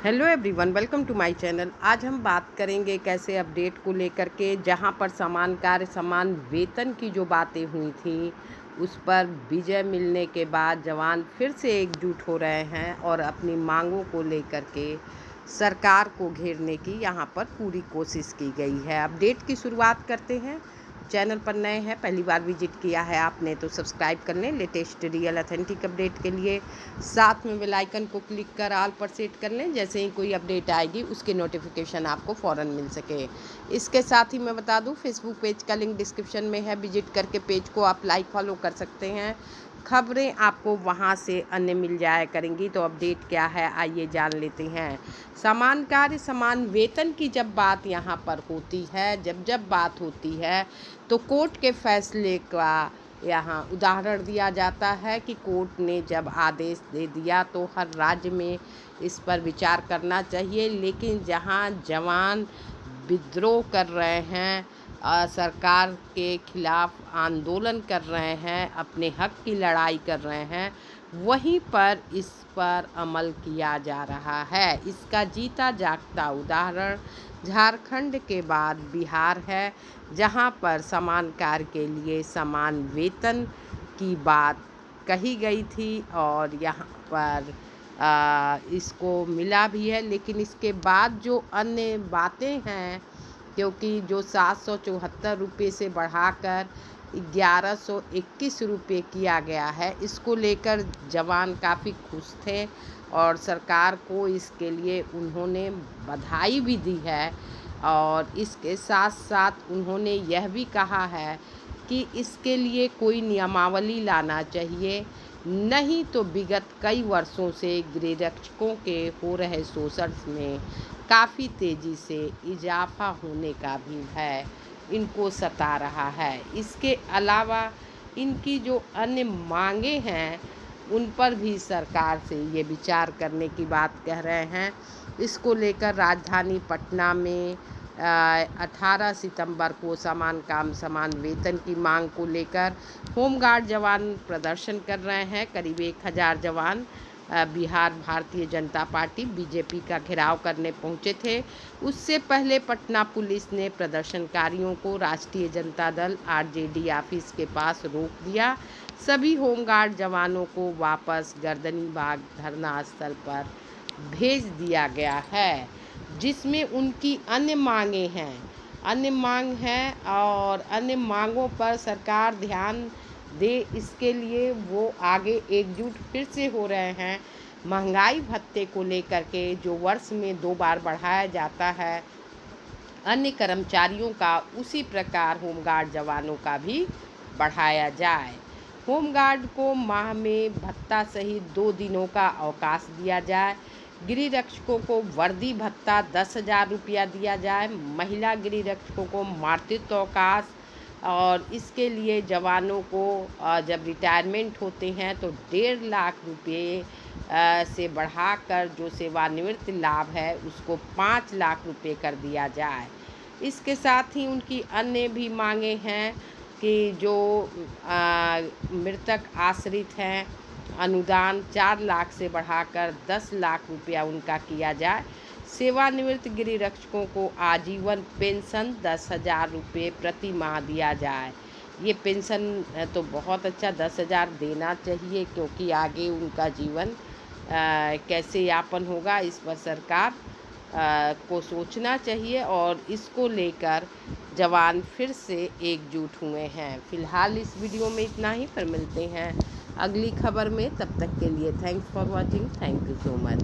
Hello everyone, welcome to my channel. आज हम बात करेंगे एक ऐसे अपडेट को लेकर के जहां पर समान कार्य समान वेतन की जो बातें हुई थी उस पर विजय मिलने के बाद जवान फिर से एकजुट हो रहे हैं और अपनी मांगों को लेकर के सरकार को घेरने की यहां पर पूरी कोशिश की गई है। अपडेट की शुरुआत करते हैं। चैनल पर नए हैं, पहली बार विजिट किया है आपने तो सब्सक्राइब कर लें लेटेस्ट रियल अथेंटिक अपडेट के लिए। साथ में बेल आइकन को क्लिक कर ऑल पर सेट कर लें, जैसे ही कोई अपडेट आएगी उसकी नोटिफिकेशन आपको फ़ौरन मिल सके। इसके साथ ही मैं बता दूं, फेसबुक पेज का लिंक डिस्क्रिप्शन में है, विजिट करके पेज को आप लाइक फॉलो कर सकते हैं। खबरें आपको वहां से अन्य मिल जाया करेंगी। तो अपडेट क्या है आइए जान लेते हैं। समान कार्य समान वेतन की जब बात यहाँ पर होती है, जब बात होती है तो कोर्ट के फैसले का यहाँ उदाहरण दिया जाता है कि कोर्ट ने जब आदेश दे दिया तो हर राज्य में इस पर विचार करना चाहिए। लेकिन जहाँ जवान विद्रोह कर रहे हैं, सरकार के खिलाफ आंदोलन कर रहे हैं, अपने हक की लड़ाई कर रहे हैं, वहीं पर इस पर अमल किया जा रहा है। इसका जीता जागता उदाहरण झारखंड के बाद बिहार है, जहां पर समान कार्य के लिए समान वेतन की बात कही गई थी और यहाँ पर इसको मिला भी है। लेकिन इसके बाद जो अन्य बातें हैं, क्योंकि जो 774 रुपये से बढ़ाकर 1121 रुपये किया गया है, इसको लेकर जवान काफ़ी खुश थे और सरकार को इसके लिए उन्होंने बधाई भी दी है। और इसके साथ साथ उन्होंने यह भी कहा है कि इसके लिए कोई नियमावली लाना चाहिए, नहीं तो विगत कई वर्षों से गृहरक्षकों के हो रहे शोषण में काफ़ी तेज़ी से इजाफा होने का भी भय इनको सता रहा है। इसके अलावा इनकी जो अन्य मांगे हैं उन पर भी सरकार से ये विचार करने की बात कह रहे हैं। इसको लेकर राजधानी पटना में 18 सितंबर को समान काम समान वेतन की मांग को लेकर होमगार्ड जवान प्रदर्शन कर रहे हैं। करीब 1000 जवान बिहार भारतीय जनता पार्टी बीजेपी का घेराव करने पहुंचे थे। उससे पहले पटना पुलिस ने प्रदर्शनकारियों को राष्ट्रीय जनता दल आरजेडी ऑफिस के पास रोक दिया। सभी होमगार्ड जवानों को वापस गर्दनीबाग धरना स्थल पर भेज दिया गया है, जिसमें उनकी अन्य मांगे हैं। अन्य मांग है और अन्य मांगों पर सरकार ध्यान दे, इसके लिए वो आगे एकजुट फिर से हो रहे हैं। महंगाई भत्ते को लेकर के जो वर्ष में 2 बार बढ़ाया जाता है अन्य कर्मचारियों का, उसी प्रकार होमगार्ड जवानों का भी बढ़ाया जाए। होमगार्ड को माह में भत्ता सहित 2 दिनों का अवकाश दिया जाए। गृह रक्षकों को वर्दी भत्ता 10,000 रुपया दिया जाए। महिला गृह रक्षकों को मातृत्व अवकाश, और इसके लिए जवानों को जब रिटायरमेंट होते हैं तो 1.5 लाख रुपये से बढ़ाकर जो सेवानिवृत्ति लाभ है उसको 5 लाख रुपये कर दिया जाए। इसके साथ ही उनकी अन्य भी मांगे हैं कि जो मृतक आश्रित हैं, अनुदान 4 लाख से बढ़ाकर 10 लाख रुपया उनका किया जाए। सेवानिवृत्त गृह रक्षकों को आजीवन पेंशन 10,000 रुपये प्रति माह दिया जाए। ये पेंशन तो बहुत अच्छा 10,000 देना चाहिए, क्योंकि आगे उनका जीवन कैसे यापन होगा इस पर सरकार को सोचना चाहिए और इसको लेकर जवान फिर से एकजुट हुए हैं। फिलहाल इस वीडियो में इतना ही, पर मिलते हैं अगली खबर में। तब तक के लिए thanks for watching. Thank you so much.